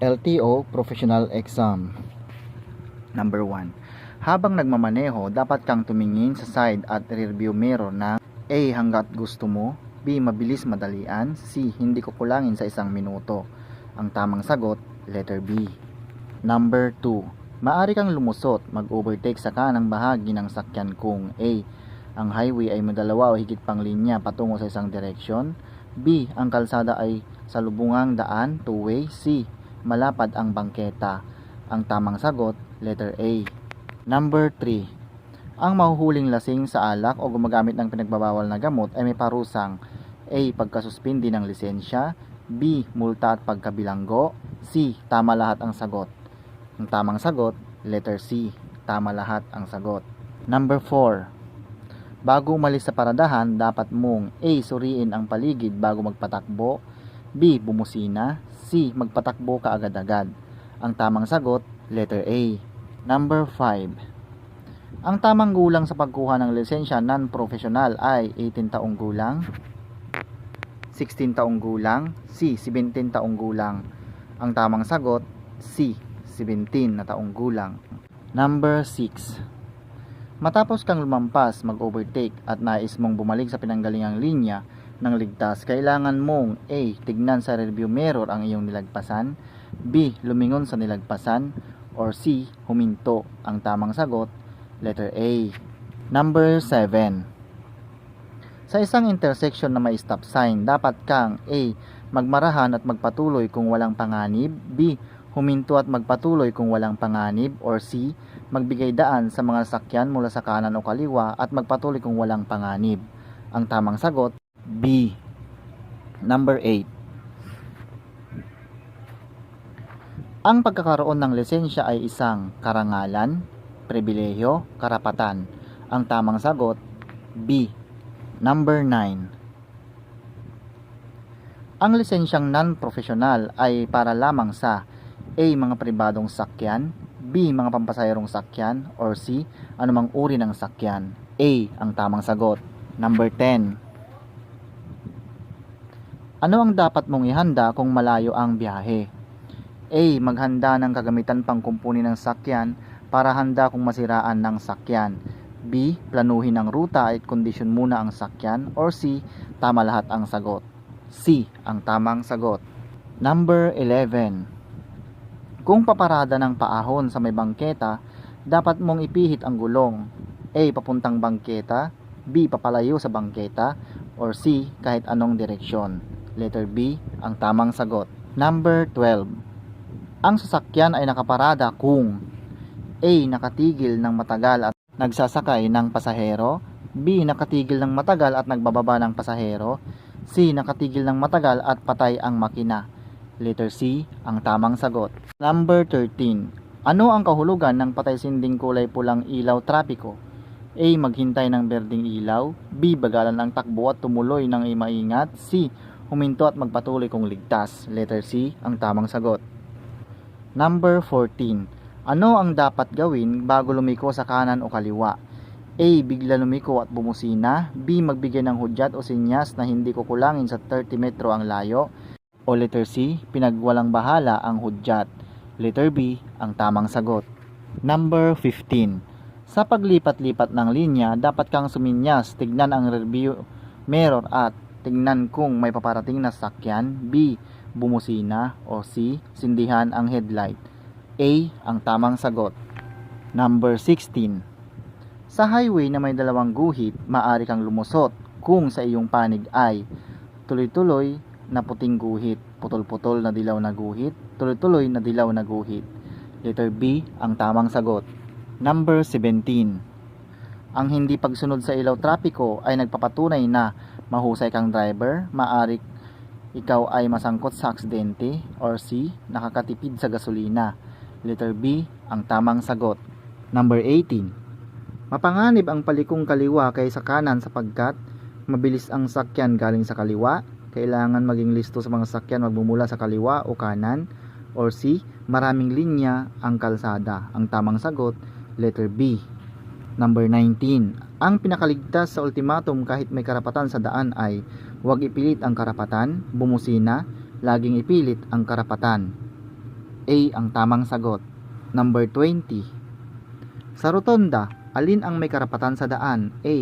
LTO Professional Exam. Number 1. Habang nagmamaneho, dapat kang tumingin sa side at rear view mirror na A. Hanggat gusto mo, B. Mabilis madalian, C. Hindi kukulangin sa 1 minuto. Ang tamang sagot, letter B. Number 2. Maaari kang lumusot, mag-overtake sa kanang bahagi ng sakyan kung A. Ang highway ay may 2 o higit pang linya patungo sa isang direksyon, B. Ang kalsada ay salubungang daan, two-way, C. Malapad ang bangketa. Ang tamang sagot, letter A. Number 3. Ang mahuhuling lasing sa alak o gumagamit ng pinagbabawal na gamot ay may parusang A. Pagkasuspindi ng lisensya, B. Multa at pagkabilanggo, C. Tama lahat ang sagot. Ang tamang sagot, letter C. Tama lahat ang sagot. Number 4. Bago umalis sa paradahan, dapat mong A. Suriin ang paligid bago magpatakbo, B. Bumusina, C. Magpatakbo ka agad-agad. Ang tamang sagot, letter A. Number 5. Ang tamang gulang sa pagkuha ng lisensya non-professional ay 18 taong gulang, 16 taong gulang, C. 17 taong gulang. Ang tamang sagot, C. 17 na taong gulang. Number 6. Matapos kang lumampas, mag-overtake at nais mong bumalik sa pinanggalingang linya ng ligtas, kailangan mong A. Tignan sa rearview mirror ang iyong nilagpasan, B. Lumingon sa nilagpasan, or C. Huminto. Ang tamang sagot, letter A. Number 7. Sa isang intersection na may stop sign, dapat kang A. Magmarahan at magpatuloy kung walang panganib, B. Huminto at magpatuloy kung walang panganib, or C. Magbigay daan sa mga sakyan mula sa kanan o kaliwa at magpatuloy kung walang panganib. Ang tamang sagot, B. Number 8. Ang pagkakaroon ng lisensya ay isang karangalan, pribilehiyo, karapatan. Ang tamang sagot, B. Number 9. Ang lisensyang non-professional ay para lamang sa A. Mga pribadong sakyan, B. Mga pampasahirong sakyan, or C. Anumang uri ng sakyan. A. Ang tamang sagot. Number 10. Ano ang dapat mong ihanda kung malayo ang biyahe? A. Maghanda ng kagamitan pangkumpuni ng sakyan para handa kung masiraan ng sakyan. B. Planuhin ang ruta at kondisyon muna ang sakyan. Or C. Tama lahat ang sagot. C. Ang tamang sagot. Number 11. Kung paparada ng paahon sa may bangketa, dapat mong ipihit ang gulong. A. Papuntang bangketa, B. Papalayo sa bangketa, or C. Kahit anong direksyon. Letter B. Ang tamang sagot. Number 12. Ang sasakyan ay nakaparada kung A. Nakatigil ng matagal at nagsasakay ng pasahero, B. Nakatigil ng matagal at nagbababa ng pasahero, C. Nakatigil ng matagal at patay ang makina. Letter C. Ang tamang sagot. Number 13. Ano ang kahulugan ng patay sinding kulay pulang ilaw trapiko? A. Maghintay ng berdeng ilaw, B. Bagalan ang takbo at tumuloy ng maingat, C. Huminto at magpatuloy kung ligtas. Letter C. Ang tamang sagot. Number 14. Ano ang dapat gawin bago lumiko sa kanan o kaliwa? A. Bigla lumiko at bumusina, B. Magbigay ng hudyat o sinyas na hindi kukulangin sa 30 metro ang layo, o letter C. Pinagwalang bahala ang hudyat. Letter B. Ang tamang sagot. Number 15. Sa paglipat-lipat ng linya, dapat kang suminyas, tignan ang rearview mirror at tignan kung may paparating na sakyan, B. Bumusina, o C. Sindihan ang headlight. A. Ang tamang sagot. Number 16. Sa highway na may 2 guhit, maaari kang lumusot kung sa iyong panig ay tuloy-tuloy na puting guhit, putol-putol na dilaw na guhit, tuloy-tuloy na dilaw na guhit. Letter B. Ang tamang sagot. Number 17. Ang hindi pagsunod sa ilaw trapiko ay nagpapatunay na mahusay kang driver, maaari ikaw ay masangkot sa aksidente, or C. Nakakatipid sa gasolina. Letter B. Ang tamang sagot. Number 18. Mapanganib ang palikong kaliwa kaysa kanan sapagkat mabilis ang sakyan galing sa kaliwa. Kailangan maging listo sa mga sakyan magmumula sa kaliwa o kanan, or C. Maraming linya ang kalsada. Ang tamang sagot, letter B. Number 19. Ang pinakaligtas sa ultimatum kahit may karapatan sa daan ay huwag ipilit ang karapatan, bumusina, laging ipilit ang karapatan. A ang tamang sagot. Number 20. Sa rotonda, alin ang may karapatan sa daan? A.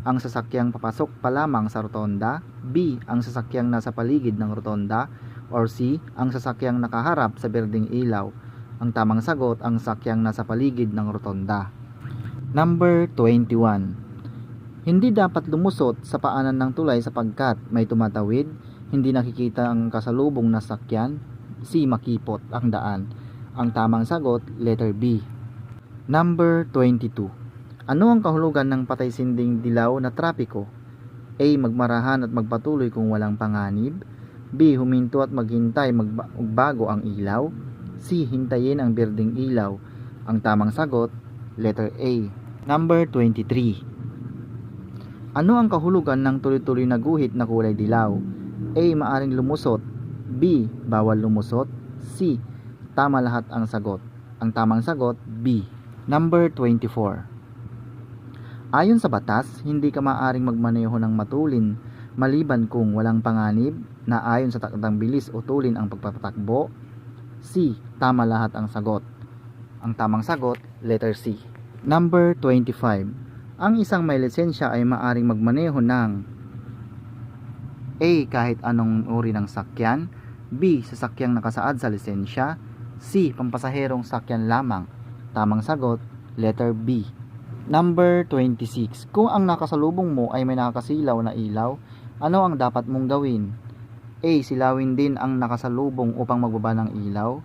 Ang sasakyang papasok pa lamang sa rotonda. B. Ang sasakyang nasa paligid ng rotonda. Or C. Ang sasakyang nakaharap sa berdeng ilaw. Ang tamang sagot, ang sasakyang nasa paligid ng rotonda. Number 21. Hindi dapat lumusot sa paanan ng tulay sapagkat may tumatawid, hindi nakikita ang kasalubong na sakyan. C. Makipot ang daan. Ang tamang sagot, letter B. Number 22. Ano ang kahulugan ng patay-sinding dilaw na trapiko? A. Magmarahan at magpatuloy kung walang panganib. B. Huminto at maghintay magbago ang ilaw. C. Hintayin ang berdeng ilaw. Ang tamang sagot, letter A. Number 23. Ano ang kahulugan ng tuloy-tuloy na guhit na kulay dilaw? A. Maaring lumusot. B. Bawal lumusot. C. Tama lahat ang sagot. Ang tamang sagot, B. Number 24. Ayon sa batas, hindi ka maaaring magmaneho ng matulin maliban kung walang panganib na ayon sa takdang bilis o tulin ang pagpapatakbo. C. Tama lahat ang sagot. Ang tamang sagot, letter C. Number 25. Ang isang may lisensya ay maaaring magmaneho ng A. Kahit anong uri ng sakyan. B. Sasakyang nakasaad sa lisensya. C. Pampasaherong sakyan lamang. Tamang sagot, letter B. Number 26. Kung ang nakasalubong mo ay may nakakasilaw na ilaw, ano ang dapat mong gawin? A. Silawin din ang nakasalubong upang magbaba ng ilaw.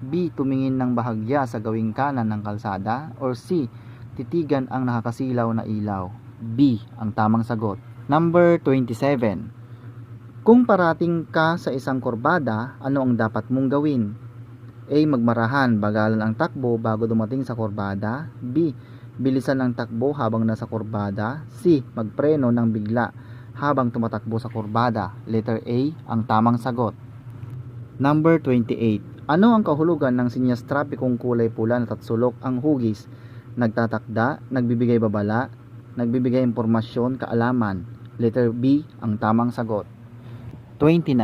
B. Tumingin ng bahagya sa gawing kanan ng kalsada. Or C. Titigan ang nakakasilaw na ilaw. B. Ang tamang sagot. Number 27. Kung parating ka sa isang kurbada, ano ang dapat mong gawin? A. Magmarahan, bagalan ang takbo bago dumating sa kurbada. B. Bilisan ang takbo habang nasa kurbada. C. Magpreno ng bigla habang tumatakbo sa kurbada. Letter A ang tamang sagot. Number 28. Ano ang kahulugan ng sinyas trapikong kulay pula na tatsulok ang hugis? Nagtatakda, nagbibigay babala, nagbibigay impormasyon, kaalaman. Letter B ang tamang sagot. 29.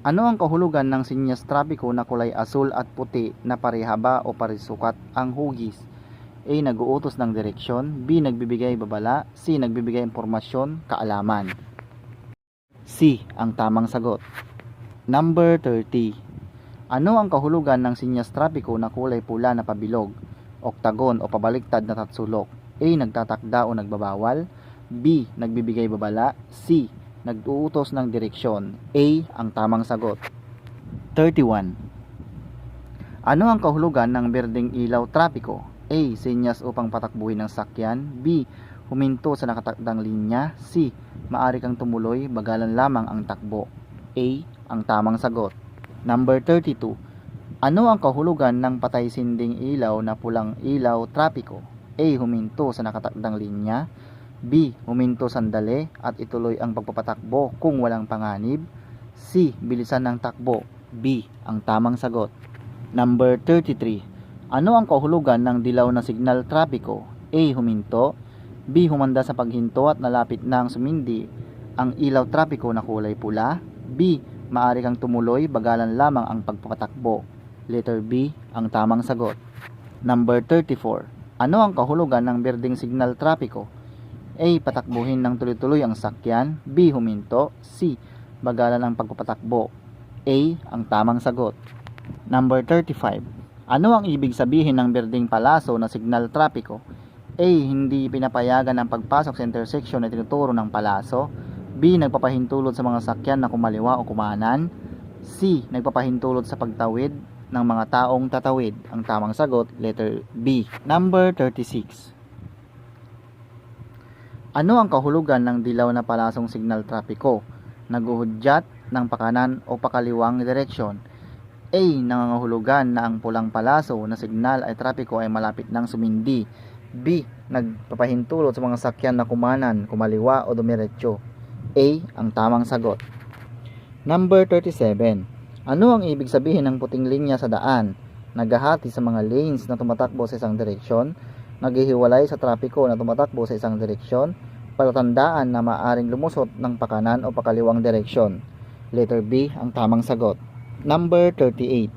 Ano ang kahulugan ng sinyas trapiko na kulay asul at puti na parehaba o parisukat ang hugis? A. Nag-uutos ng direksyon. B. Nagbibigay babala. C. Nagbibigay impormasyon, kaalaman. C. Ang tamang sagot. Number 30. Ano ang kahulugan ng sinyas trapiko na kulay pula na pabilog, oktagon o pabaliktad na tatsulok? A. Nagtatakda o nagbabawal. B. Nagbibigay babala. C. Nag-uutos ng direksyon. A. Ang tamang sagot. 31. Ano ang kahulugan ng berdeng ilaw trapiko? A. Senyas upang patakbuhin ng sakyan. B. Huminto sa nakatakdang linya. C. Maari kang tumuloy, bagalan lamang ang takbo. A. Ang tamang sagot. Number 32. Ano ang kahulugan ng patay-sinding ilaw na pulang ilaw trapiko? A. Huminto sa nakatakdang linya. B. Huminto sandali at ituloy ang pagpapatakbo kung walang panganib. C. Bilisan ng takbo. B. Ang tamang sagot. Number 33. Ano ang kahulugan ng dilaw na signal trapiko? A. Huminto. B. Humanda sa paghinto at nalapit na ang sumindi ang ilaw trapiko na kulay pula. B. Maari kang tumuloy, bagalan lamang ang pagpapatakbo. Letter B ang tamang sagot. Number 34. Ano ang kahulugan ng berdeng signal trapiko? A. Patakbuhin ng tuloy-tuloy ang sakyan. B. Huminto. C. Bagalan ang pagpapatakbo. A. Ang tamang sagot. Number 35. Ano ang ibig sabihin ng berdeng palaso na signal trapiko? A. Hindi pinapayagan ang pagpasok sa intersection na tinuturo ng palaso. B. Nagpapahintulot sa mga sakyan na kumaliwa o kumanan. C. Nagpapahintulot sa pagtawid ng mga taong tatawid. Ang tamang sagot, letter B. Number 36. Ano ang kahulugan ng dilaw na palasong signal trapiko? Naguhudyat ng pakanan o pakaliwang direksyon. A. Nangangahulugan na ang pulang palaso na signal ay trapiko ay malapit ng sumindi. B. Nagpapahintulot sa mga sakyan na kumanan, kumaliwa o dumiretso. A. Ang tamang sagot. Number 37. Ano ang ibig sabihin ng puting linya sa daan? Naghahati sa mga lanes na tumatakbo sa isang direksyon, naghihiwalay sa trapiko na tumatakbo sa isang direksyon, palatandaan na maaring lumusot ng pakanan o pakaliwang direksyon. Letter B ang tamang sagot. Number 38.